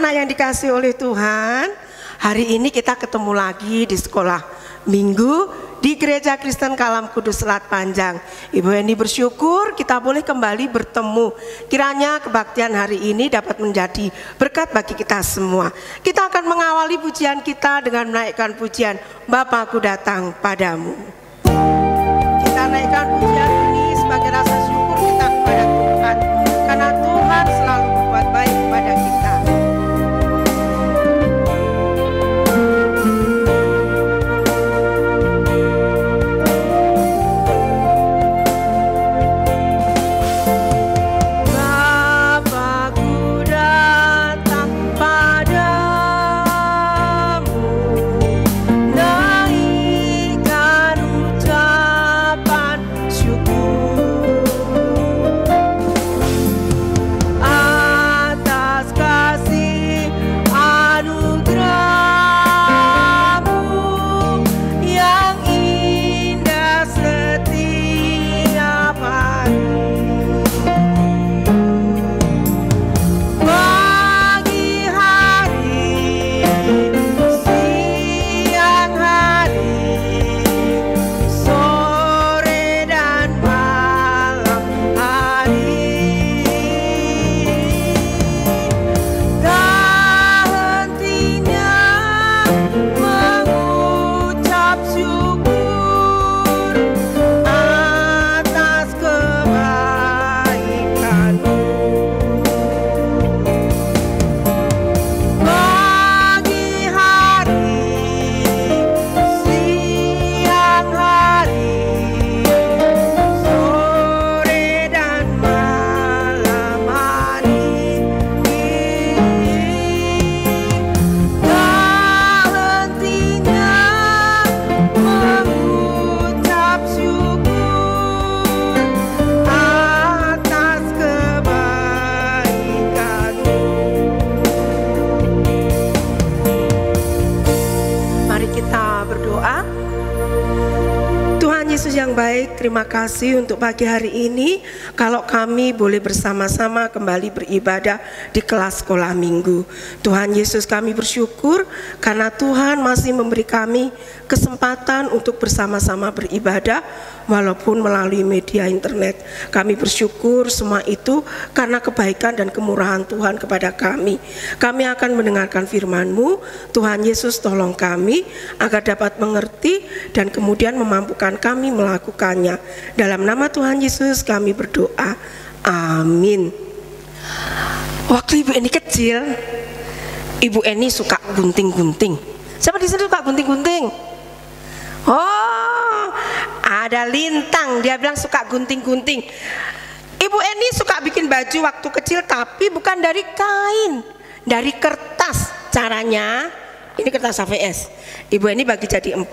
anak-anak yang dikasihi oleh Tuhan, hari ini kita ketemu lagi di sekolah minggu di Gereja Kristen Kalam Kudus Selat Panjang. Ibu Eni bersyukur kita boleh kembali bertemu. Kiranya kebaktian hari ini dapat menjadi berkat bagi kita semua. Kita akan mengawali pujian kita dengan menaikkan pujian Bapakku datang padamu. Kita naikkan pujian ini sebagai rasa syukur kita kepada Tuhan, karena Tuhan selalu berbuat baik kepada kita. Terima kasih untuk pagi hari ini, kalau kami boleh bersama-sama kembali beribadah di kelas sekolah minggu. Tuhan Yesus, kami bersyukur karena Tuhan masih memberi kami kesempatan untuk bersama-sama beribadah walaupun melalui media internet. Kami bersyukur semua itu karena kebaikan dan kemurahan Tuhan kepada kami. Kami akan mendengarkan firman-Mu. Tuhan Yesus, tolong kami agar dapat mengerti dan kemudian memampukan kami melakukannya. Dalam nama Tuhan Yesus kami berdoa, amin. Waktu Ibu Eni kecil, Ibu Eni suka gunting-gunting. Siapa di sini suka gunting-gunting? Oh, ada Lintang, dia bilang suka gunting-gunting. Ibu Eni suka bikin baju waktu kecil, tapi bukan dari kain, dari kertas. Caranya, ini kertas HVS. Ibu Eni bagi jadi 4.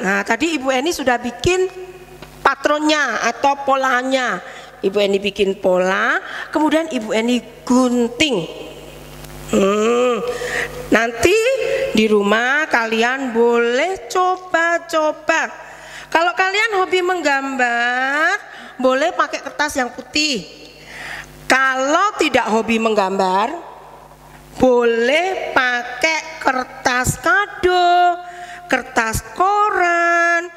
Nah, tadi Ibu Eni sudah bikin patronnya atau polanya. Ibu Eni bikin pola, kemudian Ibu Eni gunting. Nanti di rumah kalian boleh coba-coba. Kalau kalian hobi menggambar, boleh pakai kertas yang putih. Kalau tidak hobi menggambar, boleh pakai kertas kado, kertas koran,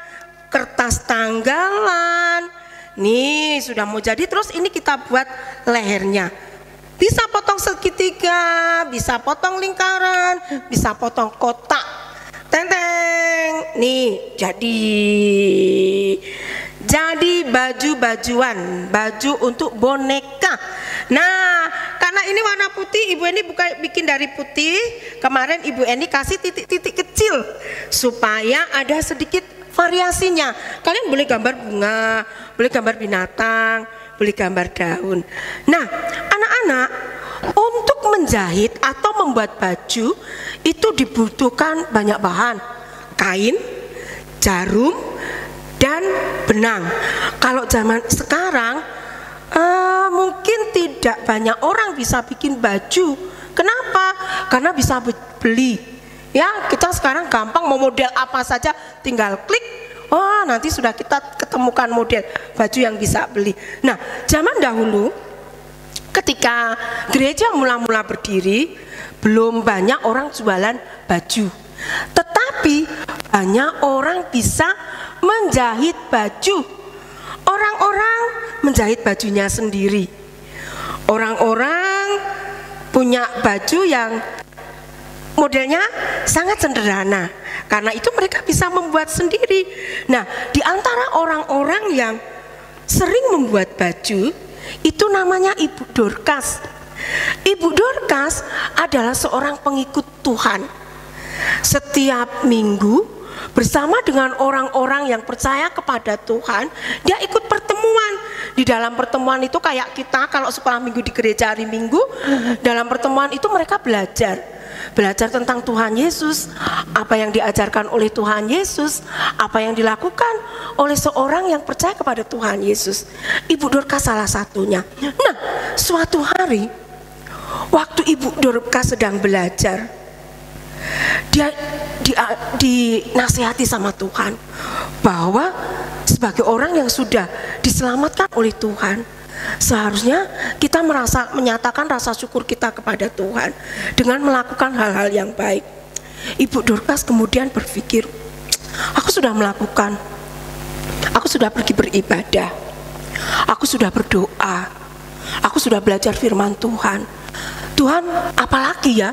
kertas tanggalan. Nih sudah mau jadi. Terus ini kita buat lehernya. Bisa potong segitiga, bisa potong lingkaran, bisa potong kotak. Teng-teng. Nih jadi baju-bajuan, baju untuk boneka. Nah, karena ini warna putih, Ibu Eni bikin dari putih. Kemarin Ibu Eni kasih titik-titik kecil supaya ada sedikit variasinya. Kalian boleh gambar bunga, boleh gambar binatang, boleh gambar daun. Nah, anak-anak, untuk menjahit atau membuat baju itu dibutuhkan banyak bahan. Kain, jarum, dan benang. Kalau zaman sekarang mungkin tidak banyak orang bisa bikin baju. Kenapa? Karena bisa beli. Ya, kita sekarang gampang mau model apa saja tinggal klik. Oh, nanti sudah kita ketemukan model baju yang bisa beli. Nah, zaman dahulu ketika gereja mula-mula berdiri, belum banyak orang jualan baju. Tetapi banyak orang bisa menjahit baju. Orang-orang menjahit bajunya sendiri. Orang-orang punya baju yang modelnya sangat sederhana. Karena itu mereka bisa membuat sendiri. Nah, di antara orang-orang yang sering membuat baju, itu namanya Ibu Dorcas. Ibu Dorcas adalah seorang pengikut Tuhan. Setiap minggu bersama dengan orang-orang yang percaya kepada Tuhan, dia ikut pertemuan. Di dalam pertemuan itu kayak kita kalau sekolah minggu di gereja hari Minggu, dalam pertemuan itu mereka belajar tentang Tuhan Yesus, apa yang diajarkan oleh Tuhan Yesus, apa yang dilakukan oleh seorang yang percaya kepada Tuhan Yesus. Ibu Dorcas salah satunya. Nah, suatu hari waktu Ibu Dorcas sedang belajar, dia dinasihati sama Tuhan bahwa sebagai orang yang sudah diselamatkan oleh Tuhan, seharusnya kita menyatakan rasa syukur kita kepada Tuhan dengan melakukan hal-hal yang baik. Ibu Dorcas kemudian berpikir, aku sudah melakukan, aku sudah pergi beribadah, aku sudah berdoa, aku sudah belajar firman Tuhan. Tuhan, apalagi ya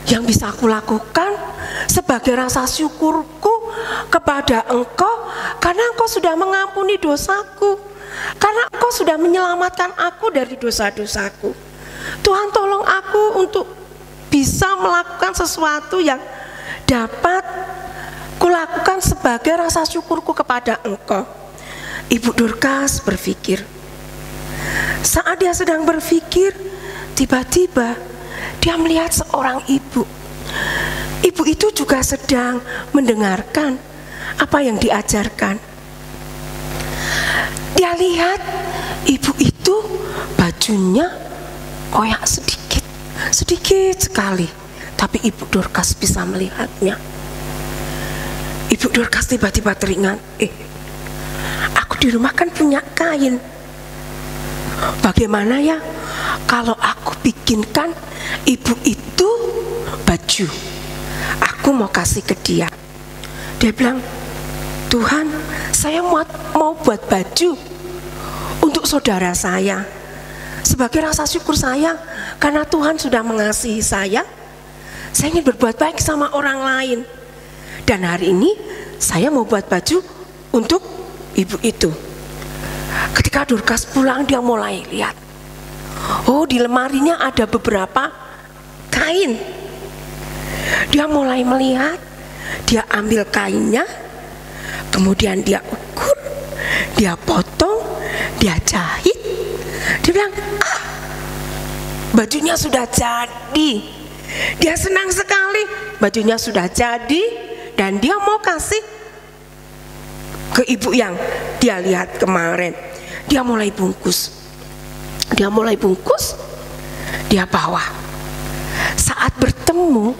yang bisa aku lakukan sebagai rasa syukurku kepada Engkau, karena Engkau sudah mengampuni dosaku, karena Engkau sudah menyelamatkan aku dari dosa-dosaku. Tuhan, tolong aku untuk bisa melakukan sesuatu yang dapat kulakukan sebagai rasa syukurku kepada Engkau. Ibu Dorcas berpikir. Saat dia sedang berpikir, tiba-tiba dia melihat seorang ibu. Ibu itu juga sedang mendengarkan apa yang diajarkan. Dia lihat ibu itu bajunya koyak sedikit sekali, tapi Ibu Dorcas bisa melihatnya. Ibu Dorcas tiba-tiba teringat, aku di rumah kan punya kain. Bagaimana ya kalau aku bikinkan ibu itu baju, aku mau kasih ke dia. Dia bilang, Tuhan, saya mau buat baju untuk saudara saya sebagai rasa syukur saya, karena Tuhan sudah mengasihi saya ingin berbuat baik sama orang lain. Dan hari ini saya mau buat baju untuk ibu itu. Ketika Dorcas pulang, dia mulai lihat, oh, di lemarinya ada beberapa kain. Dia mulai melihat, dia ambil kainnya, kemudian dia ukur, dia potong, dia jahit. Dia bilang, bajunya sudah jadi. Dia senang sekali, bajunya sudah jadi, dan dia mau kasih ke ibu yang dia lihat kemarin. Dia mulai bungkus, dia bawa. Saat bertemu,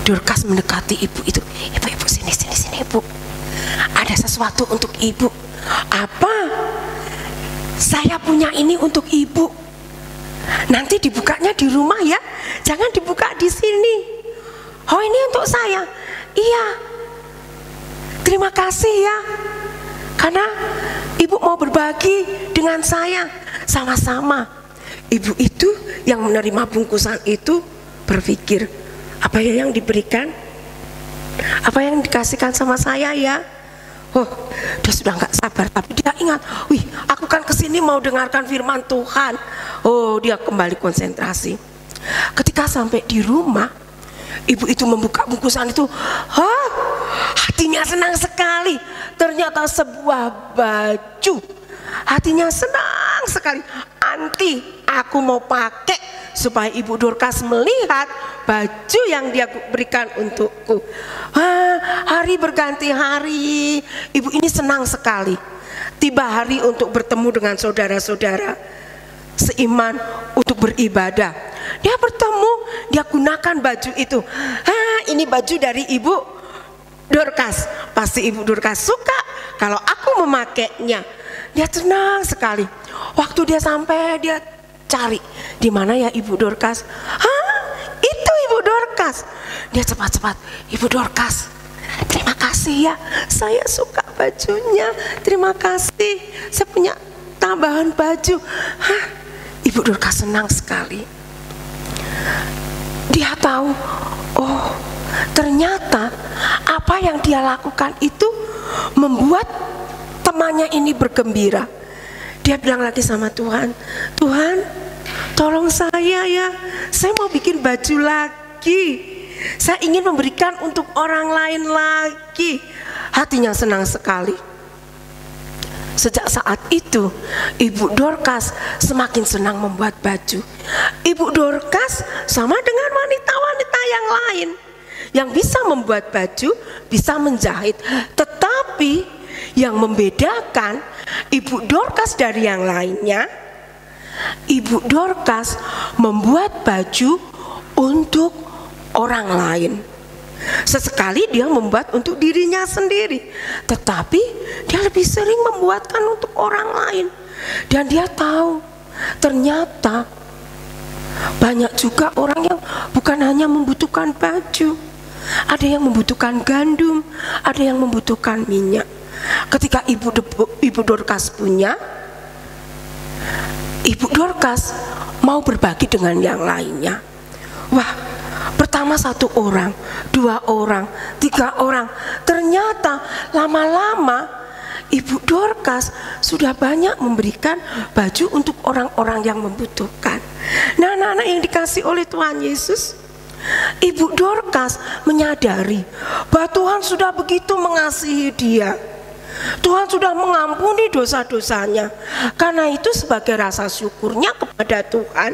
Dorcas mendekati ibu itu. Ibu, sini ibu, ada sesuatu untuk ibu. Apa? Saya punya ini untuk ibu. Nanti dibukanya di rumah ya, jangan dibuka di sini. Oh, ini untuk saya. Iya, terima kasih ya, karena ibu mau berbagi dengan saya. Sama-sama. Ibu itu yang menerima bungkusan itu berpikir, apa yang diberikan, apa yang dikasihkan sama saya ya. Oh, dia sudah nggak sabar, tapi dia ingat, wih, aku kan kesini mau dengarkan firman Tuhan. Oh, dia kembali konsentrasi. Ketika sampai di rumah, ibu itu membuka bungkusan itu, hatinya senang sekali. Ternyata sebuah baju. Hatinya senang sekali. Anti, aku mau pakai supaya Ibu Dorcas melihat baju yang dia berikan untukku. Hari berganti hari, ibu ini senang sekali. Tiba hari untuk bertemu dengan saudara-saudara seiman untuk beribadah. Dia bertemu, dia gunakan baju itu. Ini baju dari Ibu Dorcas. Pasti Ibu Dorcas suka kalau aku memakainya. Dia senang sekali. Waktu dia sampai, dia cari, di mana ya Ibu Dorcas? Hah, itu Ibu Dorcas. Dia cepat-cepat, Ibu Dorcas, terima kasih ya, saya suka bajunya, terima kasih, saya punya tambahan baju. Hah, Ibu Dorcas senang sekali. Dia tahu, oh ternyata apa yang dia lakukan itu membuat temannya ini bergembira. Dia bilang lagi sama Tuhan, Tuhan tolong saya ya, saya mau bikin baju lagi, saya ingin memberikan untuk orang lain lagi. Hatinya senang sekali. Sejak saat itu Ibu Dorcas semakin senang membuat baju. Ibu Dorcas sama dengan wanita-wanita yang lain yang bisa membuat baju, bisa menjahit. Tetapi yang membedakan Ibu Dorcas dari yang lainnya, Ibu Dorcas membuat baju untuk orang lain. Sesekali dia membuat untuk dirinya sendiri, tetapi dia lebih sering membuatkan untuk orang lain. Dan dia tahu ternyata banyak juga orang yang bukan hanya membutuhkan baju, ada yang membutuhkan gandum, ada yang membutuhkan minyak. Ketika Ibu Dorcas punya, Ibu Dorcas mau berbagi dengan yang lainnya. Wah, pertama 1 orang, 2 orang, 3 orang. Ternyata lama-lama Ibu Dorcas sudah banyak memberikan baju untuk orang-orang yang membutuhkan. Nah, anak-anak yang dikasih oleh Tuhan Yesus, Ibu Dorcas menyadari bahwa Tuhan sudah begitu mengasihi dia. Tuhan sudah mengampuni dosa-dosanya. Karena itu sebagai rasa syukurnya kepada Tuhan,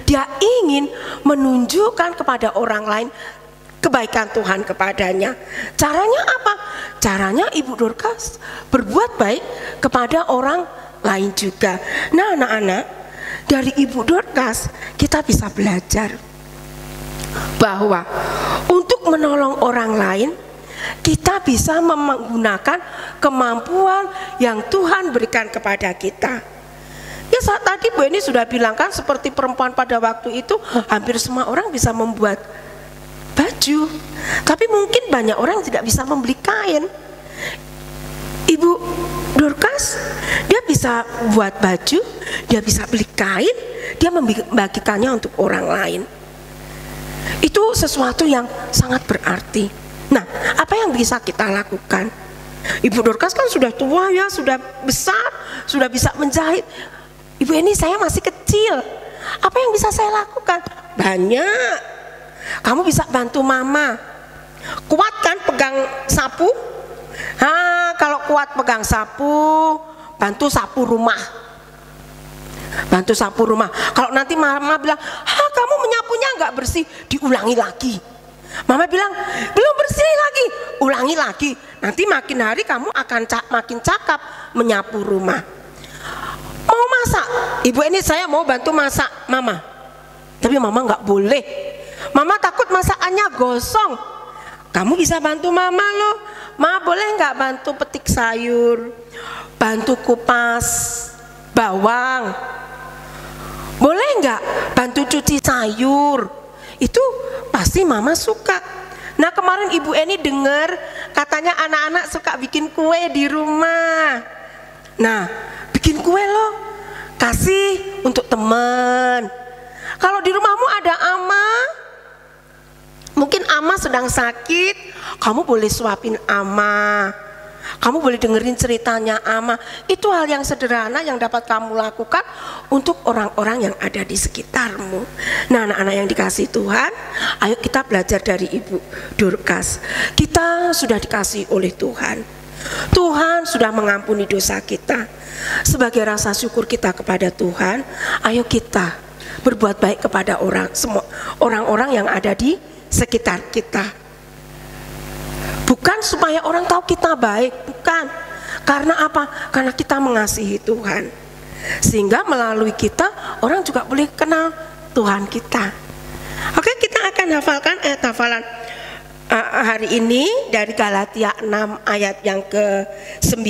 dia ingin menunjukkan kepada orang lain kebaikan Tuhan kepadanya. Caranya apa? Caranya Ibu Dorcas berbuat baik kepada orang lain juga. Nah, anak-anak, dari Ibu Dorcas kita bisa belajar bahwa untuk menolong orang lain kita bisa menggunakan kemampuan yang Tuhan berikan kepada kita. Ya, saat tadi Bu Eni sudah bilang kan, seperti perempuan pada waktu itu, hampir semua orang bisa membuat baju, tapi mungkin banyak orang tidak bisa membeli kain. Ibu Dorcas, dia bisa buat baju, dia bisa beli kain, dia membagikannya untuk orang lain. Itu sesuatu yang sangat berarti. Nah, apa yang bisa kita lakukan? Ibu Dorcas kan sudah tua ya, sudah besar, sudah bisa menjahit. Ibu ini saya masih kecil. Apa yang bisa saya lakukan? Banyak. Kamu bisa bantu mama. Kuat kan pegang sapu? Kalau kuat pegang sapu, bantu sapu rumah. Bantu sapu rumah. Kalau nanti mama bilang, kamu menyapunya nggak bersih, diulangi lagi. Mama bilang, belum bersih lagi, ulangi lagi. Nanti makin hari kamu akan makin cakap menyapu rumah. Mau masak, Ibu ini saya mau bantu masak mama. Tapi mama nggak boleh. Mama takut masakannya gosong. Kamu bisa bantu mama loh. Ma, boleh nggak bantu petik sayur, bantu kupas bawang? Boleh nggak bantu cuci sayur? Itu pasti mama suka. Nah, kemarin Ibu Eni dengar katanya anak-anak suka bikin kue di rumah. Nah, bikin kue loh, kasih untuk teman. Kalau di rumahmu ada ama, mungkin ama sedang sakit, kamu boleh suapin ama. Kamu boleh dengerin ceritanya ama. Itu hal yang sederhana yang dapat kamu lakukan untuk orang-orang yang ada di sekitarmu. Nah, anak-anak yang dikasih Tuhan, ayo kita belajar dari Ibu Dorcas. Kita sudah dikasih oleh Tuhan. Tuhan sudah mengampuni dosa kita. Sebagai rasa syukur kita kepada Tuhan, ayo kita berbuat baik kepada orang-orang yang ada di sekitar kita. Bukan supaya orang tahu kita baik, bukan. Karena apa? Karena kita mengasihi Tuhan. Sehingga melalui kita orang juga boleh kenal Tuhan kita. Oke, kita akan hafalkan ayat hafalan hari ini dari Galatia 6 ayat yang ke-9,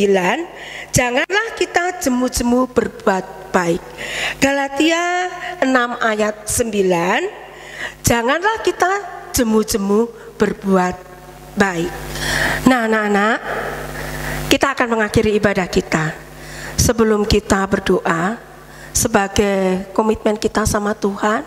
janganlah kita jemu-jemu berbuat baik. Galatia 6 ayat 9, janganlah kita jemu-jemu berbuat baik. Nah anak-anak, kita akan mengakhiri ibadah kita. Sebelum kita berdoa sebagai komitmen kita sama Tuhan,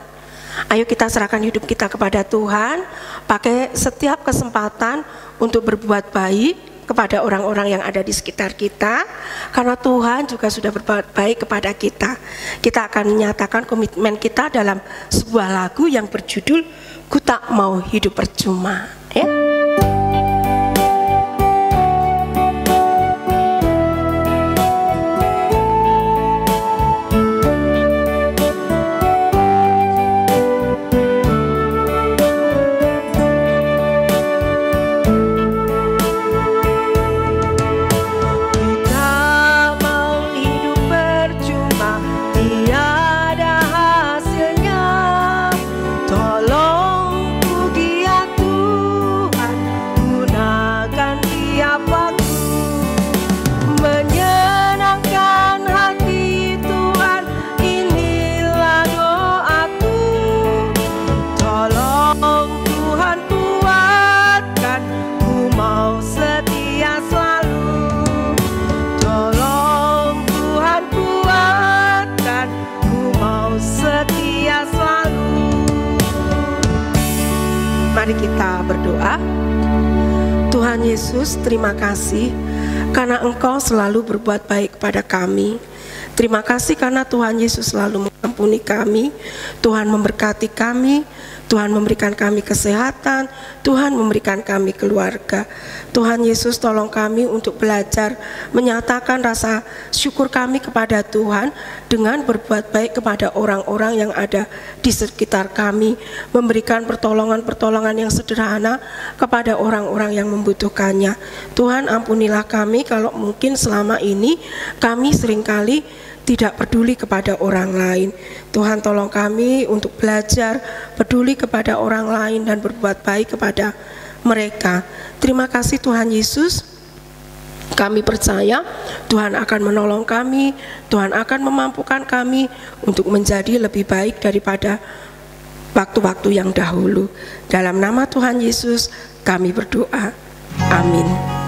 ayo kita serahkan hidup kita kepada Tuhan, pakai setiap kesempatan untuk berbuat baik kepada orang-orang yang ada di sekitar kita, karena Tuhan juga sudah berbuat baik kepada kita. Kita akan menyatakan komitmen kita dalam sebuah lagu yang berjudul Ku Tak Mau Hidup Percuma, ya. Mari kita berdoa. Tuhan Yesus, terima kasih karena Engkau selalu berbuat baik kepada kami. Terima kasih karena Tuhan Yesus selalu mengampuni kami. Tuhan memberkati kami, Tuhan memberikan kami kesehatan, Tuhan memberikan kami keluarga. Tuhan Yesus, tolong kami untuk belajar menyatakan rasa syukur kami kepada Tuhan dengan berbuat baik kepada orang-orang yang ada di sekitar kami, memberikan pertolongan-pertolongan yang sederhana kepada orang-orang yang membutuhkannya. Tuhan, ampunilah kami kalau mungkin selama ini kami seringkali tidak peduli kepada orang lain. Tuhan, tolong kami untuk belajar peduli kepada orang lain dan berbuat baik kepada mereka. Terima kasih Tuhan Yesus. Kami percaya Tuhan akan menolong kami, Tuhan akan memampukan kami untuk menjadi lebih baik daripada waktu-waktu yang dahulu. Dalam nama Tuhan Yesus kami berdoa. Amin.